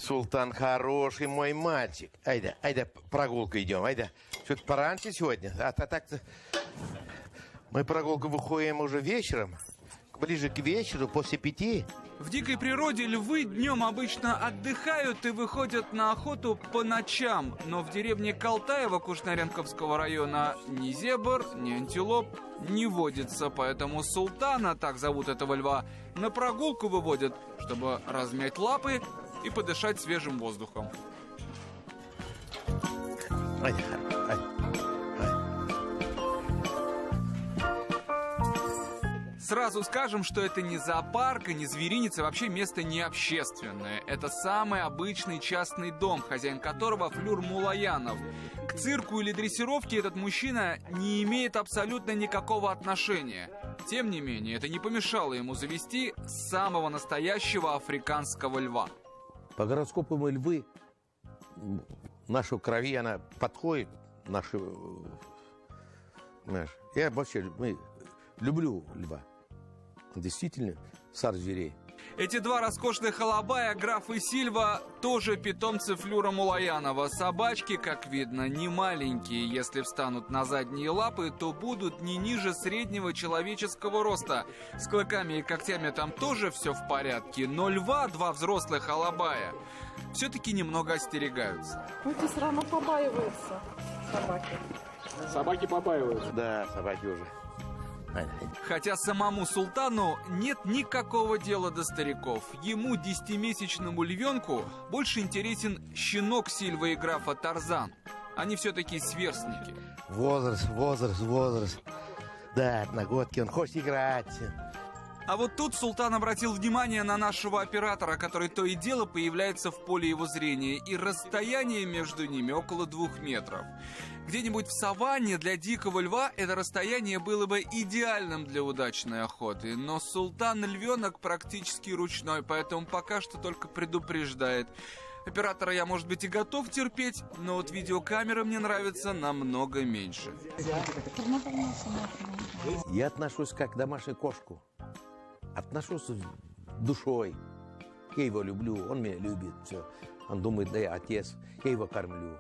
Султан хороший мой мальчик. Айда, прогулку идем, айда. Что-то пораньше сегодня, а так-то... Мы прогулку выходим уже вечером, ближе к вечеру, после 5. В дикой природе львы днем обычно отдыхают и выходят на охоту по ночам. Но в деревне Калтаево Кушнаренковского района ни зебр, ни антилоп не водится. Поэтому Султана, так зовут этого льва, на прогулку выводят, чтобы размять лапы и подышать свежим воздухом. Айда. Сразу скажем, что это не зоопарк и не зверинец, а вообще место не общественное. Это самый обычный частный дом, хозяин которого Флюр Мулаянов. К цирку или дрессировке этот мужчина не имеет абсолютно никакого отношения. Тем не менее, это не помешало ему завести самого настоящего африканского льва. По гороскопу мы львы, нашу крови, она подходит, я вообще люблю льва. Действительно, царь зверей. Эти два роскошных алабая, граф и Сильва, тоже питомцы Флюра Мулаянова. Собачки, как видно, не маленькие. Если встанут на задние лапы, то будут не ниже среднего человеческого роста. С клыками и когтями там тоже все в порядке. Но льва, два взрослых алабая, все-таки немного остерегаются. Эти все равно побаиваются собаки. Собаки побаиваются? Да, собаки уже. Хотя самому Султану нет никакого дела до стариков. Ему, 10-месячному львенку, больше интересен щенок Сильвы и графа Тарзан. Они все-таки сверстники. Возраст. Да, одногодки, он хочет играть. А вот тут Султан обратил внимание на нашего оператора, который то и дело появляется в поле его зрения, и расстояние между ними около 2 метров. Где-нибудь в саванне для дикого льва это расстояние было бы идеальным для удачной охоты, но Султан-львенок практически ручной, поэтому пока что только предупреждает. Оператора я, может быть, и готов терпеть, но вот видеокамера мне нравится намного меньше. Я отношусь как к домашней кошку. Отношусь душой. Я его люблю, он меня любит. Все. Он думает, да я отец, я его кормлю.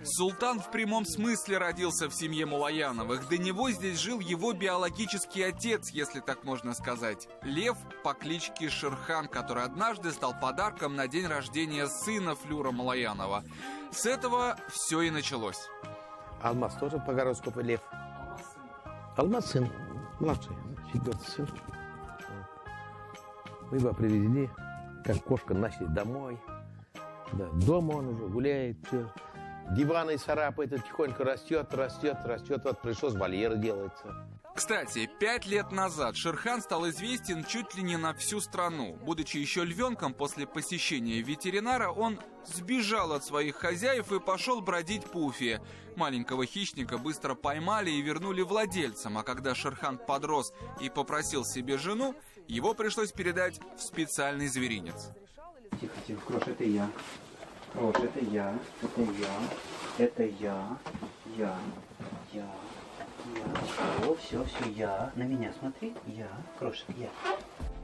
Султан в прямом смысле родился в семье Мулаяновых. До него здесь жил его биологический отец, если так можно сказать. Лев по кличке Шерхан, который однажды стал подарком на день рождения сына Флюра Мулаянова. С этого все и началось. Алмаз тоже по гороскопу лев. Алмаз сын, младший, 4-й сын. Мы его привезли, как кошка, нашли домой. Да, дома он уже гуляет, все. Диваны царапает, тихонько растет. Вот пришлось вольер делается. Кстати, 5 лет назад Шерхан стал известен чуть ли не на всю страну. Будучи еще львенком, после посещения ветеринара он сбежал от своих хозяев и пошел бродить по Уфе. Маленького хищника быстро поймали и вернули владельцам, а когда Шерхан подрос и попросил себе жену, его пришлось передать в специальный зверинец. Тихо, Крош, это я. Крош, это я. Все, я. На меня смотри. Я. Крошек, я.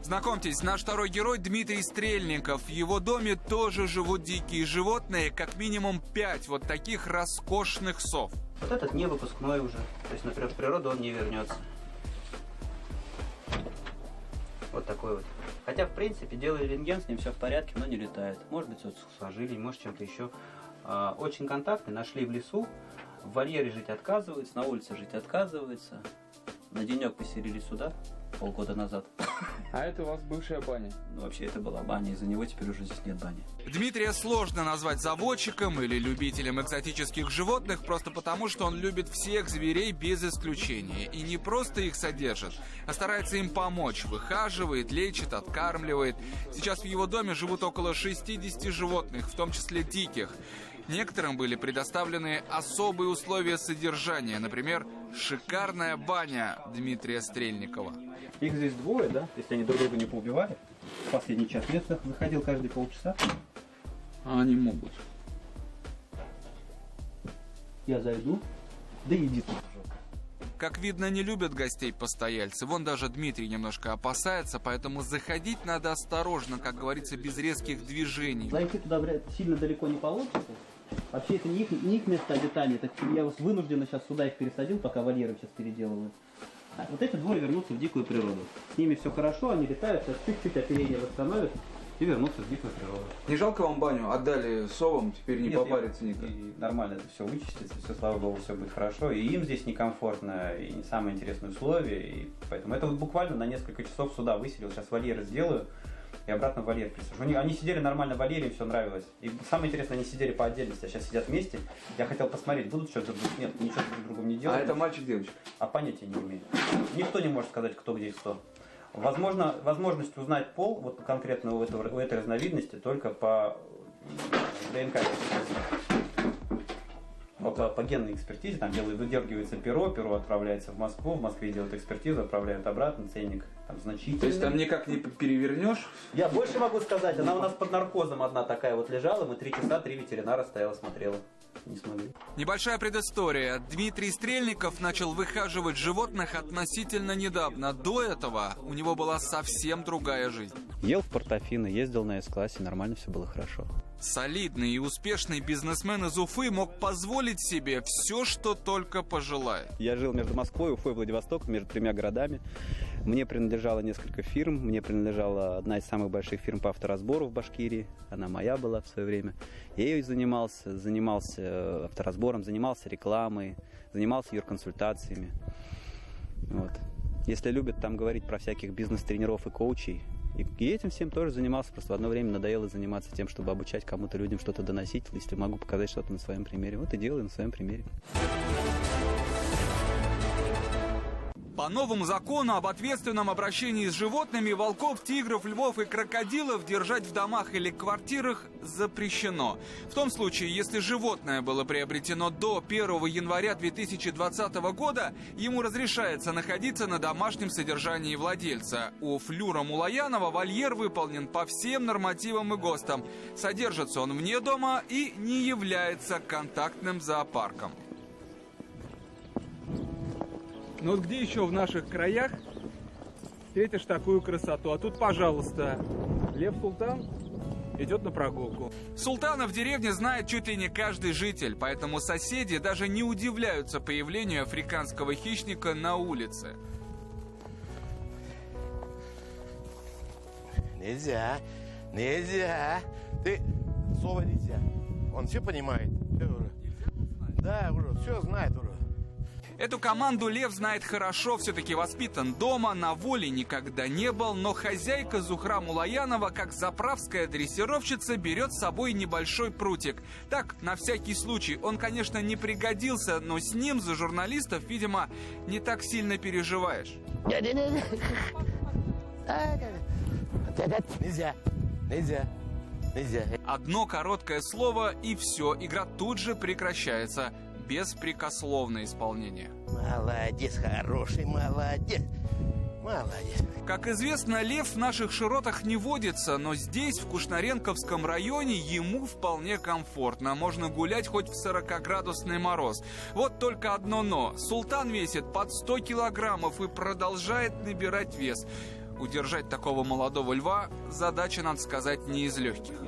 Знакомьтесь, наш второй герой Дмитрий Стрельников. В его доме тоже живут дикие животные, как минимум 5 вот таких роскошных сов. Вот этот не выпускной уже. То есть, например, в природу он не вернется. Вот такой вот. Хотя, в принципе, делали рентген, с ним все в порядке, но не летает. Может быть, сухожилий, может, чем-то еще. Очень контактный, нашли в лесу. В вольере жить отказывается, на улице жить отказывается. На денек поселили сюда полгода назад. А это у вас бывшая баня? Ну, вообще, это была баня, из-за него теперь уже здесь нет бани. Дмитрия сложно назвать заводчиком или любителем экзотических животных, просто потому, что он любит всех зверей без исключения. И не просто их содержит, а старается им помочь. Выхаживает, лечит, откармливает. Сейчас в его доме живут около 60 животных, в том числе диких. Некоторым были предоставлены особые условия содержания, например, шикарная баня Дмитрия Стрельникова. Их здесь двое, да? Если они друг друга не поубивали. В последний час я выходил каждые полчаса. А они могут. Я зайду, да иди тут уже. Как видно, не любят гостей постояльцы. Вон даже Дмитрий немножко опасается, поэтому заходить надо осторожно, как говорится, без резких движений. Зайти туда сильно далеко не получится. Вообще это не их место обитания. Это я вот вынужденно сейчас сюда их пересадил, пока вольеры сейчас переделывают. А вот эти двое вернутся в дикую природу. С ними все хорошо, они летают, сейчас чуть-чуть оперение восстановят и вернутся в дикую природу. Не жалко вам баню? Отдали совам, теперь не попарится никак. И нормально это все вычистится, все, слава богу, все будет хорошо. И им здесь некомфортно, и не самые интересные условия. И поэтому это вот буквально на несколько часов сюда выселил. Сейчас вольеры сделаю и обратно в вольер присажу. Они сидели нормально в вольере, им все нравилось. И самое интересное, они сидели по отдельности, а сейчас сидят вместе. Я хотел посмотреть, будут что-то друг другу. Нет, ничего друг другу не делают. А это мальчик-девочка? А понятия не имею. Никто не может сказать, кто где и кто. Возможность узнать пол, вот конкретно у этой разновидности, только по ДНК. По генной экспертизе, там выдергивается перо отправляется в Москве делают экспертизу, отправляют обратно, ценник там значительный. То есть там никак не перевернешь? Я больше могу сказать, она у нас под наркозом одна такая вот лежала, мы 3 часа 3 ветеринара стояла, смотрела. Не смогли. Небольшая предыстория. Дмитрий Стрельников начал выхаживать животных относительно недавно. До этого у него была совсем другая жизнь. Ел в Портофино, ездил на С-классе, нормально все было хорошо. Солидный и успешный бизнесмен из Уфы мог позволить себе все, что только пожелает. Я жил между Москвой, Уфой и Владивостоком, между 3 городами. Мне принадлежало несколько фирм. Мне принадлежала одна из самых больших фирм по авторазбору в Башкирии. Она моя была в свое время. Я ею занимался авторазбором, занимался рекламой, занимался юрконсультациями. Вот. Если любят там говорить про всяких бизнес-тренеров и коучей, и этим всем тоже занимался. Просто в одно время надоело заниматься тем, чтобы обучать кому-то людям что-то доносить. Если могу показать что-то на своем примере, вот и делаю на своем примере. По новому закону об ответственном обращении с животными волков, тигров, львов и крокодилов держать в домах или квартирах запрещено. В том случае, если животное было приобретено до 1 января 2020 года, ему разрешается находиться на домашнем содержании владельца. У Флюра Мулаянова вольер выполнен по всем нормативам и ГОСТам. Содержится он вне дома и не является контактным зоопарком. Ну вот где еще в наших краях встретишь такую красоту? А тут, пожалуйста, Лев Султан идет на прогулку. Султана в деревне знает чуть ли не каждый житель, поэтому соседи даже не удивляются появлению африканского хищника на улице. Нельзя. Слово нельзя. Он все понимает. Все уже. Да, уже все знает уже. Эту команду Лев знает хорошо, все-таки воспитан дома, на воле никогда не был, но хозяйка Зухра Мулаянова, как заправская дрессировщица, берет с собой небольшой прутик. Так, на всякий случай. Он, конечно, не пригодился, но с ним за журналистов, видимо, не так сильно переживаешь. Нельзя. Одно короткое слово и все, игра тут же прекращается. Беспрекословное исполнение. Молодец, хороший, молодец. Как известно, лев в наших широтах не водится, но здесь, в Кушнаренковском районе, ему вполне комфортно. Можно гулять хоть в 40-градусный мороз. Вот только одно но. Султан весит под 100 килограммов и продолжает набирать вес. Удержать такого молодого льва – задача, надо сказать, не из легких.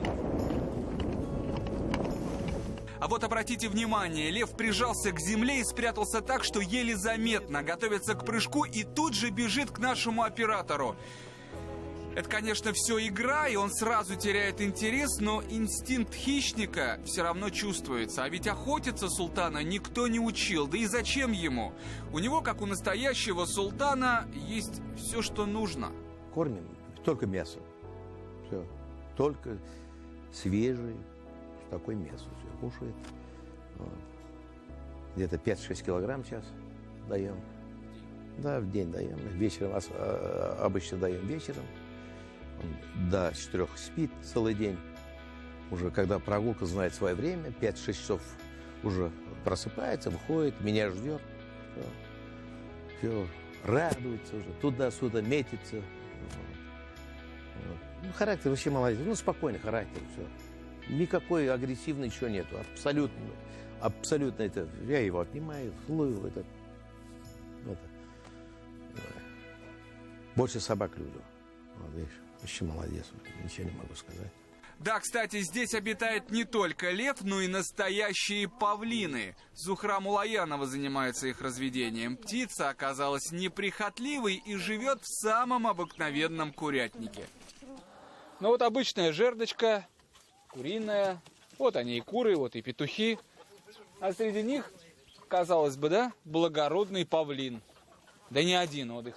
А вот обратите внимание, лев прижался к земле и спрятался так, что еле заметно, готовится к прыжку и тут же бежит к нашему оператору. Это, конечно, все игра, и он сразу теряет интерес, но инстинкт хищника все равно чувствуется. А ведь охотиться султана никто не учил, да и зачем ему? У него, как у настоящего султана, есть все, что нужно. Кормим только мясо. Все. Только свежее, такое мясо. Все кушает. Вот. Где-то 5-6 килограмм сейчас даем. Да, в день даем. Вечером обычно даем вечером. Он до 4 спит целый день. Уже когда прогулка знает свое время, 5-6 часов уже просыпается, выходит, меня ждет. Все. Радуется уже, туда-сюда метится. Вот. Ну, характер вообще молодец. Ну, спокойный характер, все. Никакой агрессивной еще нету. Абсолютно это. Я его отнимаю, целую. Больше собак люблю. Вот, видишь, вообще молодец, ничего не могу сказать. Да, кстати, здесь обитает не только лев, но и настоящие павлины. Зухра Мулаянова занимается их разведением. Птица оказалась неприхотливой и живет в самом обыкновенном курятнике. Ну вот обычная жердочка, куриная. Вот они и куры, вот и петухи. А среди них, казалось бы, да, благородный павлин. Да не один, вот их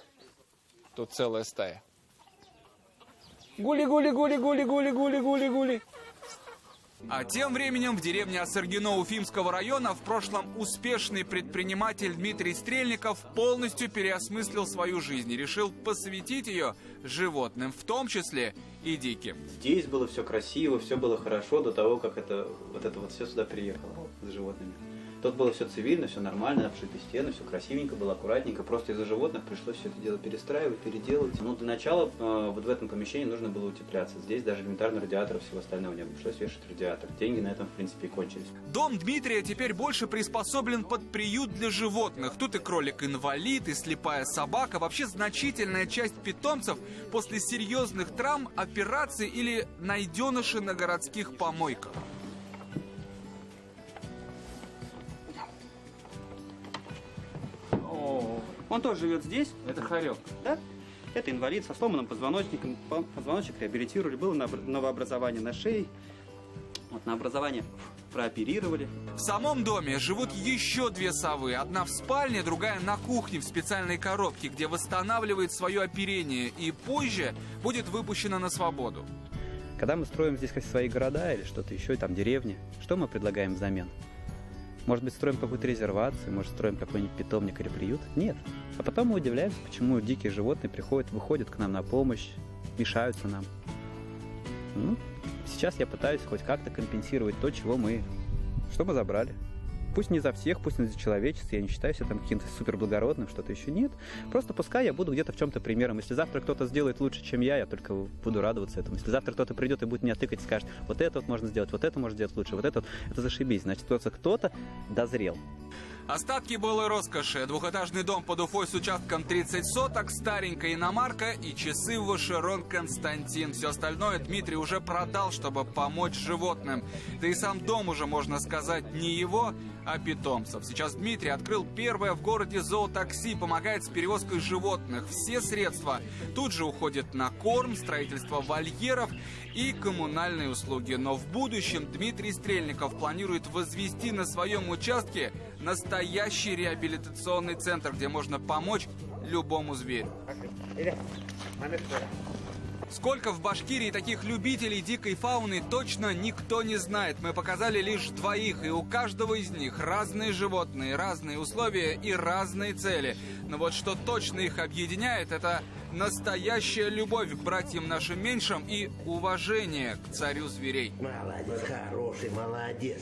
тут целая стая. Гули-гули-гули-гули-гули-гули-гули-гули-гули. А тем временем в деревне Осаргино Уфимского района в прошлом успешный предприниматель Дмитрий Стрельников полностью переосмыслил свою жизнь и решил посвятить ее животным, в том числе и диким. Здесь было все красиво, все было хорошо до того, как это все сюда приехало с животными. Тут было все цивильно, все нормально, обшитые стены, все красивенько было, аккуратненько. Просто из-за животных пришлось все это дело перестраивать, переделывать. Ну, для начала вот в этом помещении нужно было утепляться. Здесь даже элементарно радиатора всего остального не было. Пришлось вешать радиатор. Деньги на этом, в принципе, и кончились. Дом Дмитрия теперь больше приспособлен под приют для животных. Тут и кролик-инвалид, и слепая собака. Вообще значительная часть питомцев после серьезных травм, операций или найденыши на городских помойках. Он тоже живет здесь. Это хорек. Да? Это инвалид со сломанным позвоночником. Позвоночник реабилитировали. Было новообразование на шее. Вот, на образование прооперировали. В самом доме живут еще две совы. Одна в спальне, другая на кухне в специальной коробке, где восстанавливает свое оперение и позже будет выпущена на свободу. Когда мы строим здесь свои города или что-то еще, там деревни, что мы предлагаем взамен? Может быть, строим какую-то резервацию, может, строим какой-нибудь питомник или приют? Нет. А потом мы удивляемся, почему дикие животные выходят к нам на помощь, мешаются нам. Ну, сейчас я пытаюсь хоть как-то компенсировать то, что мы забрали. Пусть не за всех, пусть не за человечество, я не считаю себя там каким-то суперблагородным, что-то еще нет. Просто пускай я буду где-то в чем-то примером. Если завтра кто-то сделает лучше, чем я только буду радоваться этому. Если завтра кто-то придет и будет меня тыкать и скажет, вот это вот можно сделать, вот это можно сделать лучше, вот это вот, это зашибись. Значит, кто-то дозрел. Остатки былой роскоши. Двухэтажный дом под Уфой с участком 30 соток, старенькая иномарка и часы Vacheron Константин. Все остальное Дмитрий уже продал, чтобы помочь животным. Да и сам дом уже, можно сказать, не его, а питомцев. Сейчас Дмитрий открыл первое в городе зоотакси, помогает с перевозкой животных. Все средства тут же уходят на корм, строительство вольеров и коммунальные услуги. Но в будущем Дмитрий Стрельников планирует возвести на своем участке настоящий реабилитационный центр, где можно помочь любому зверю. Сколько в Башкирии таких любителей дикой фауны, точно никто не знает. Мы показали лишь двоих, и у каждого из них разные животные, разные условия и разные цели. Но вот что точно их объединяет, это настоящая любовь к братьям нашим меньшим и уважение к царю зверей. Молодец, хороший, молодец.